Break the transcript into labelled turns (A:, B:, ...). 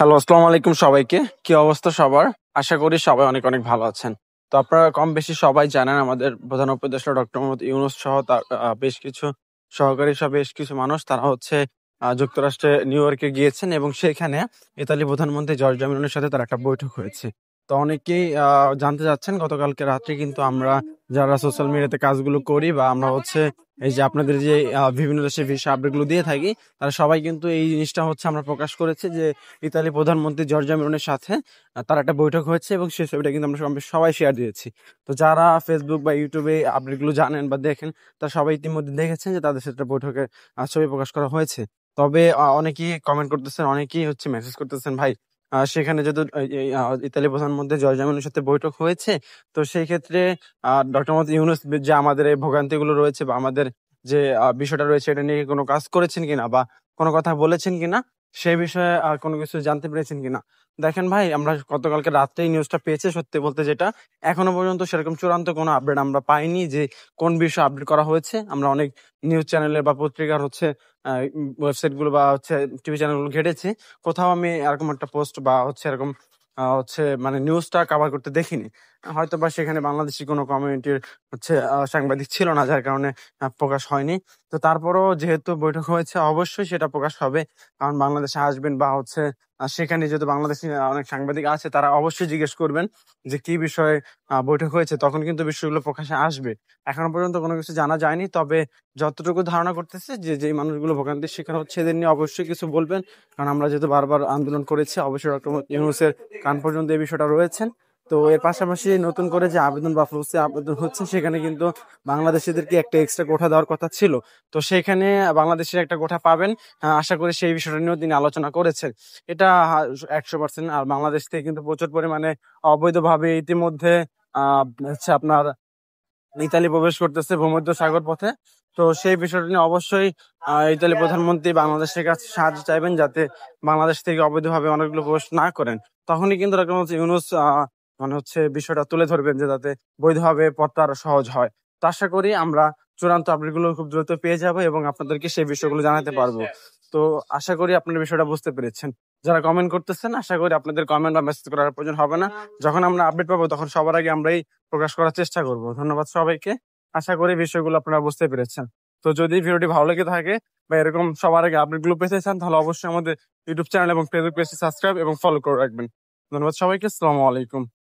A: Hello, আসসালামু আলাইকুম সবাইকে। কি অবস্থা সবার? আশা করি সবাই অনেক অনেক ভালো আছেন। তো আপনারা কম বেশি সবাই জানেন আমাদের প্রধান উপদেষ্টা ডক্টর মোহাম্মদ ইউনূস সহ তার বেশ কিছু সহকারী সহ বেশ কিছু মানুষ তারা হচ্ছে যুক্তরাষ্ট্রে নিউ ইয়র্কে গিয়েছেন এবং সেখানে ইতালি প্রধানমন্ত্রী জর্জিয়া মেলোনির সাথে তার একটা বৈঠক হয়েছে। তো অনেকেই জানতে চাচ্ছেন গতকালকে রাত্রে কিন্তু আমরা যারা সোশ্যাল মিডিয়াতে কাজগুলো করি বা আমরা হচ্ছে এই যে আপনাদের যে বিভিন্ন দেশের ভিসা আপডেটগুলো দিয়ে থাকি, তারা সবাই কিন্তু এই জিনিসটা হচ্ছে আমরা প্রকাশ করেছি যে ইতালি প্রধানমন্ত্রী জর্জিয়া মেলোনির সাথে তার একটা বৈঠক হয়েছে এবং সেই ছবিটা কিন্তু আমরা সবাই শেয়ার দিয়েছি। তো যারা ফেসবুক বা ইউটিউবে আপডেটগুলো জানেন বা দেখেন, তারা সবাই ইতিমধ্যে দেখেছেন যে তাদের সাথে একটা বৈঠকের ছবি প্রকাশ করা হয়েছে। তবে অনেকেই কমেন্ট করতেছেন, অনেকেই হচ্ছে মেসেজ করতেছেন, ভাই সেখানে যেহেতু ইতালি প্রধানমন্ত্রী জর্জিয়া মেলোনির সাথে বৈঠক হয়েছে, তো সেই ক্ষেত্রে ডক্টর মোহাম্মদ ইউনূস যে আমাদের এই ভোগান্তিগুলো রয়েছে বা আমাদের যে বিষয়টা রয়েছে এটা নিয়ে কোনো কাজ করেছেন কিনা বা কোনো কথা বলেছেন কিনা, সেই বিষয়ে কোনো কিছু জানতে পেরেছেন কিনা? দেখেন ভাই, আমরা গতকালকে রাত্রেই নিউজটা পেয়েছি, সত্যি বলতে যেটা এখনো পর্যন্ত সেরকম চূড়ান্ত কোনো আপডেট আমরা পাইনি যে কোন বিষয়ে আপডেট করা হয়েছে। আমরা অনেক নিউজ চ্যানেলের বা পত্রিকার হচ্ছে ওয়েবসাইট গুলো বা হচ্ছে টিভি চ্যানেলগুলো ঘেটেছি। কোথাও আমি এরকম একটা পোস্ট বা হচ্ছে এরকম হচ্ছে মানে নিউজটা কভার করতে দেখিনি। হয়তো বা সেখানে বাংলাদেশি কোনো কমিউনিটির হচ্ছে সাংবাদিক ছিল না, যার কারণে প্রকাশ হয়নি। তো তারপরও যেহেতু বৈঠক হয়েছে, অবশ্যই সেটা প্রকাশ হবে। কারণ বাংলাদেশে আসবেন বা হচ্ছে সেখানে যেহেতু বাংলাদেশি অনেক সাংবাদিক আছে, তারা অবশ্যই জিজ্ঞেস করবেন যে কি বিষয়ে বৈঠক হয়েছে, তখন কিন্তু বিষয়গুলো প্রকাশে আসবে। এখনো পর্যন্ত কোনো কিছু জানা যায়নি, তবে যতটুকু ধারণা করতেছে যে যেই মানুষগুলো ভোগান্তির শিকার হচ্ছে এদের নিয়ে অবশ্যই কিছু বলবেন। কারণ আমরা যেহেতু বারবার আন্দোলন করেছি, অবশ্যই ডক্টর ইউনূসের কান পর্যন্ত এই বিষয়টা রয়েছেন। তো এর পাশাপাশি নতুন করে যে আবেদন বা ফ্লুসে আবেদন হচ্ছে, সেখানে কিন্তু বাংলাদেশিদেরকে একটা এক্সট্রা কোঠা দেওয়ার কথা ছিল। তো সেখানে বাংলাদেশের একটা কোঠা পাবেন। আশা করি সেই বিষয়টা নিয়েও তিনি আলোচনা করেছেন। এটা 100%। আর বাংলাদেশ থেকে কিন্তু প্রচুর পরিমাণে অবৈধভাবে ইতিমধ্যে হচ্ছে আপনার ইতালি প্রবেশ করতেছে ভূমধ্য সাগর পথে। তো সেই বিষয়টা নিয়ে অবশ্যই ইতালি প্রধানমন্ত্রী বাংলাদেশের কাছে সাহায্য চাইবেন, যাতে বাংলাদেশ থেকে অবৈধভাবে অনেকগুলো প্রবেশ না করেন। তখনই কিন্তু ডক্টর মোহাম্মদ ইউনূস মানে হচ্ছে বিষয়টা তুলে ধরবেন যে যাতে বৈধভাবে পথটা আরো সহজ হয়। তো আশা করি আমরা চূড়ান্ত আপডেটগুলো খুব দ্রুত পেয়ে যাবো এবং আপনাদেরকে সেই বিষয়গুলো জানাতে পারবো। তো আশা করি আপনার বিষয়টা বুঝতে পেরেছেন। যারা কমেন্ট করতেছেন, আশা করি আপনাদের কমেন্ট বা মেসেজ করার প্রয়োজন হবে না। যখন আমরা আপডেট পাবো তখন সবার আগে আমরাই প্রকাশ করার চেষ্টা করব। ধন্যবাদ সবাইকে। আশা করি বিষয়গুলো আপনারা বুঝতে পেরেছেন। তো যদি ভিডিওটি ভালো লেগে থাকে বা এরকম সবার আগে আপডেটগুলো পেতে চান, তাহলে অবশ্যই আমাদের ইউটিউব চ্যানেল এবং ফেসবুক পেজটি সাবস্ক্রাইব এবং ফলো করে রাখবেন। ধন্যবাদ সবাইকে। আসসালামু আলাইকুম।